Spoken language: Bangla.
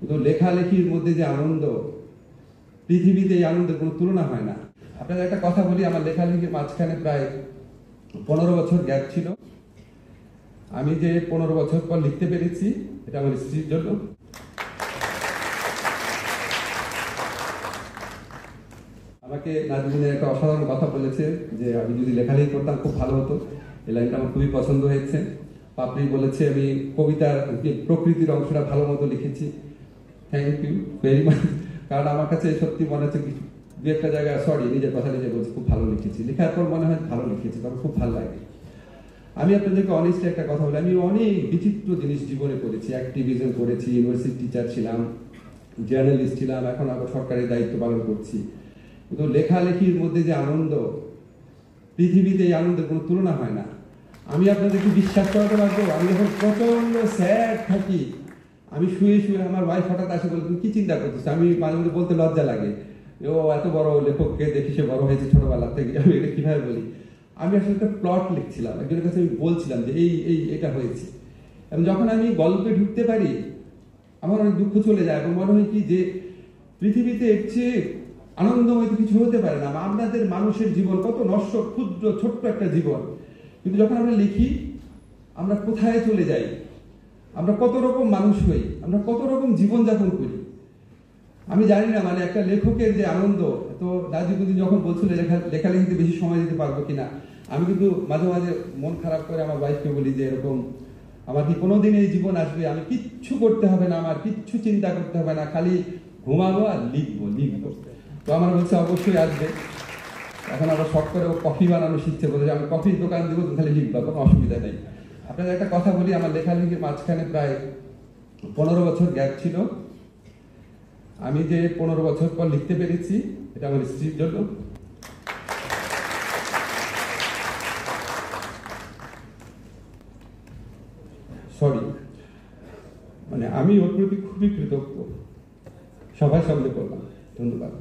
কিন্তু লেখালেখির মধ্যে যে আনন্দ, পৃথিবীতে এই আনন্দের কোনো তুলনা হয় না। আপনাদের একটা কথা বলি, আমার লেখালেখির মাঝখানে প্রায় 15 বছর গ্যাপ ছিল। আমি যে 15 বছর পর লিখতে পেরেছি, এটা আমার স্ত্রীর জন্য। আমাকে নাজমিনের একটা অসাধারণ কথা বলেছে যে আমি যদি লেখালেখি করতাম খুব ভালো হতো। এই লাইনটা আমার খুবই পছন্দ হয়েছে। পাপড়ি বলেছে আমি কবিতার প্রকৃতির অংশটা ভালো মতো লিখেছি। Thank you very much. কারণ আমার কাছে সত্যি মনে হচ্ছে কিছু দু একটা জায়গায় নিজের কথা নিজে বলছি খুব ভালো লিখেছি। লেখার পর মনে হয় ভালো লিখেছি, তখন খুব ভালো লাগে। আমি আপনাদেরকে অনেস্টলি একটা কথা বলি, আমি অনেক বিচিত্র জিনিস জীবনে করেছি। অ্যাক্টিভিজম করেছি, ইউনিভার্সিটি টিচার ছিলাম, জার্নালিস্ট ছিলাম, এখন আবার সরকারি দায়িত্ব পালন করছি। কিন্তু লেখালেখির মধ্যে যে আনন্দ, পৃথিবীতে এই আনন্দের কোনো তুলনা হয় না। আমি আপনাদেরকে বিশ্বাস করাতে পারবো, আমি যখন প্রচন্ড স্যাড থাকি, আমি শুয়ে শুয়ে আমার ওয়াইফ হঠাৎ আসে বলে তুমি কি চিন্তা করতেছো, আমি মাঝে মধ্যে বলতে লজ্জা লাগে, ও এত বড় লেখককে দেখি সে বড় হয়েছে ছোটবেলা থেকে, আমি এটা কিভাবে বলি। আমি আসলে একটা প্লট লিখছিলাম, একজনের কাছে আমি বলছিলাম যে এটা হয়েছে। এবং যখন আমি গল্পে ঢুকতে পারি আমার অনেক দুঃখ চলে যায়, এবং মনে হয় কি যে পৃথিবীতে এর চেয়ে আনন্দময় কিছু হতে পারে না। আপনাদের মানুষের জীবন কত নশ্বর, ক্ষুদ্র, ছোট্ট একটা জীবন, কিন্তু যখন আমরা লিখি আমরা কোথায় চলে যাই, আমরা কত রকম মানুষ হই, আমরা কত রকম জীবনযাপন করি। আমি জানি না মানে একটা লেখকের যে আনন্দ। তো নাজিমুদ্দিন যখন বলছিল লেখালেখিতে বেশি সময় দিতে পারবো কিনা, আমি কিন্তু মাঝে মাঝে মন খারাপ করে আমার ওয়াইফকে বলি যে এরকম আমার কি কোনোদিন এই জীবন আসবে, আমি কিচ্ছু করতে হবে না, আমার কিচ্ছু চিন্তা করতে হবে না, খালি ঘুমাবো আর লিখবো। তো আমার বলছে অবশ্যই আসবে। এখন আবার শখ করে ও কফি বানানো শিখছে, বলে যে আমি কফির দোকান দিব, তুমি খালি লিখবা, কোনো অসুবিধা নেই। আপনাদের একটা কথা বলি, আমার লেখালেখির মাঝখানে প্রায় 15 বছর গ্যাপ ছিল। আমি যে 15 বছর পর লিখতে পেরেছি, এটা আমার স্ত্রীর জন্য। মানে আমি ওর প্রতি খুবই কৃতজ্ঞ। সবাই সামনে করলাম। ধন্যবাদ।